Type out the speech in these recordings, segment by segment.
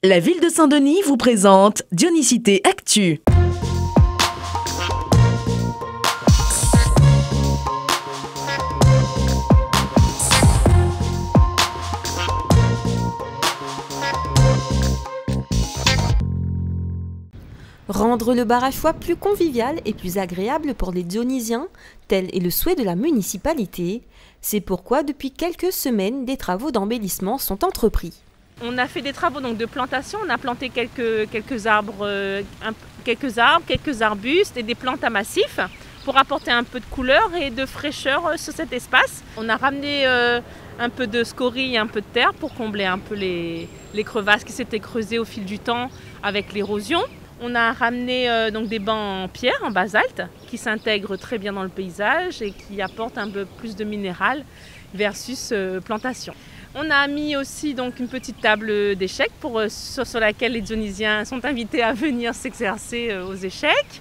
La ville de Saint-Denis vous présente Dionysité Actu. Rendre le bar à choix plus convivial et plus agréable pour les Dionysiens, tel est le souhait de la municipalité. C'est pourquoi depuis quelques semaines, des travaux d'embellissement sont entrepris. On a fait des travaux donc, de plantation, on a planté quelques arbres, quelques arbustes et des plantes à massif pour apporter un peu de couleur et de fraîcheur sur cet espace. On a ramené un peu de scorie et un peu de terre pour combler un peu les crevasses qui s'étaient creusées au fil du temps avec l'érosion. On a ramené donc des bancs en pierre, en basalte, qui s'intègrent très bien dans le paysage et qui apportent un peu plus de minéral versus plantation. On a mis aussi donc une petite table d'échecs sur laquelle les Dionysiens sont invités à venir s'exercer aux échecs.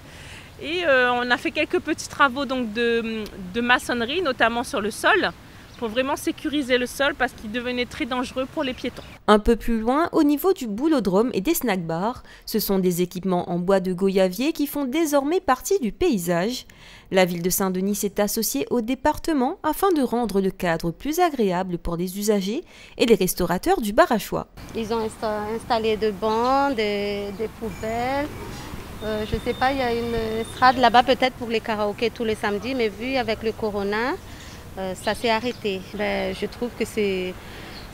Et on a fait quelques petits travaux donc, de maçonnerie, notamment sur le sol, pour vraiment sécuriser le sol parce qu'il devenait très dangereux pour les piétons. Un peu plus loin, au niveau du boulodrome et des snack-bars, ce sont des équipements en bois de goyavier qui font désormais partie du paysage. La ville de Saint-Denis s'est associée au département afin de rendre le cadre plus agréable pour les usagers et les restaurateurs du bar à choix. Ils ont installé des bancs, des poubelles. Je ne sais pas, il y a une estrade là-bas peut-être pour les karaokés tous les samedis, mais vu avec le corona, ça s'est arrêté. Je trouve que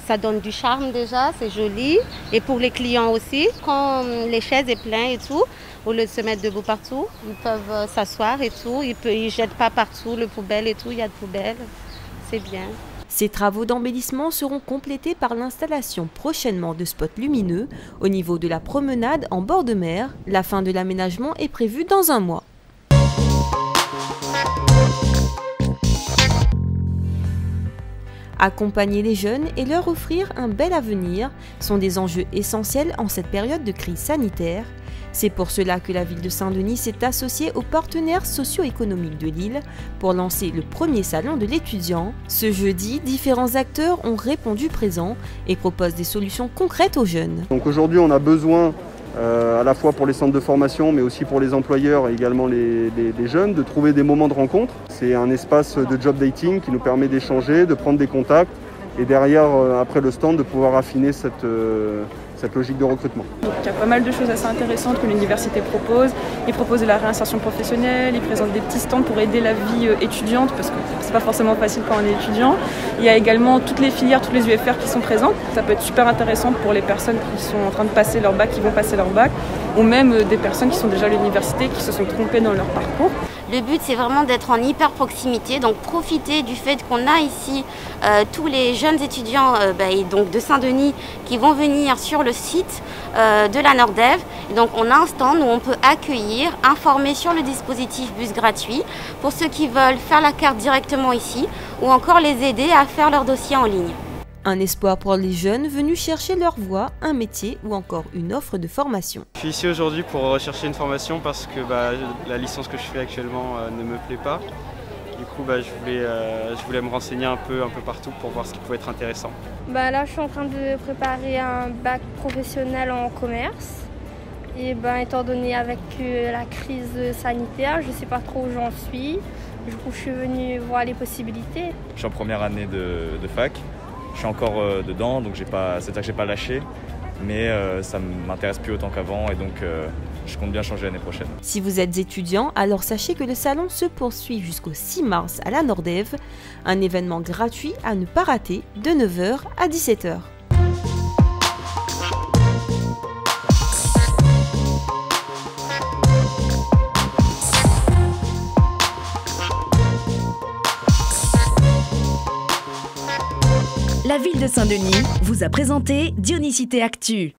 ça donne du charme déjà, c'est joli. Et pour les clients aussi, quand les chaises sont pleines et tout, au lieu de se mettre debout partout, ils peuvent s'asseoir et tout. Ils ne jettent pas partout le poubelle et tout, il y a de poubelles. C'est bien. Ces travaux d'embellissement seront complétés par l'installation prochainement de spots lumineux au niveau de la promenade en bord de mer. La fin de l'aménagement est prévue dans un mois. Accompagner les jeunes et leur offrir un bel avenir sont des enjeux essentiels en cette période de crise sanitaire. C'est pour cela que la ville de Saint-Denis s'est associée aux partenaires socio-économiques de l'île pour lancer le premier salon de l'étudiant. Ce jeudi, différents acteurs ont répondu présents et proposent des solutions concrètes aux jeunes. Donc aujourd'hui, on a besoin à la fois pour les centres de formation, mais aussi pour les employeurs et également les jeunes, de trouver des moments de rencontre. C'est un espace de job dating qui nous permet d'échanger, de prendre des contacts et derrière, après le stand, de pouvoir affiner cette logique de recrutement. Donc, il y a pas mal de choses assez intéressantes que l'université propose. Ils proposent de la réinsertion professionnelle, ils présentent des petits stands pour aider la vie étudiante parce que c'est pas forcément facile quand on est étudiant. Il y a également toutes les filières, toutes les UFR qui sont présentes. Ça peut être super intéressant pour les personnes qui sont en train de passer leur bac, qui vont passer leur bac, ou même des personnes qui sont déjà à l'université, qui se sont trompées dans leur parcours. Le but, c'est vraiment d'être en hyper proximité, donc profiter du fait qu'on a ici tous les jeunes étudiants et donc de Saint-Denis qui vont venir sur le site de la Nordev. Donc on a un stand où on peut accueillir, informer sur le dispositif bus gratuit pour ceux qui veulent faire la carte directement ici ou encore les aider à faire leur dossier en ligne. Un espoir pour les jeunes venus chercher leur voie, un métier ou encore une offre de formation. Je suis ici aujourd'hui pour rechercher une formation parce que la licence que je fais actuellement ne me plaît pas. Du coup, je voulais me renseigner un peu partout pour voir ce qui pouvait être intéressant. Là, je suis en train de préparer un bac professionnel en commerce. Et étant donné avec la crise sanitaire, je ne sais pas trop où j'en suis. Du coup, je suis venue voir les possibilités. Je suis en première année de fac. Je suis encore dedans, donc c'est-à-dire que j'ai pas lâché, mais ça ne m'intéresse plus autant qu'avant et donc je compte bien changer l'année prochaine. Si vous êtes étudiant, alors sachez que le salon se poursuit jusqu'au 6 mars à la Nordev, un événement gratuit à ne pas rater de 9h à 17h. La ville de Saint-Denis vous a présenté Dionysité Actu.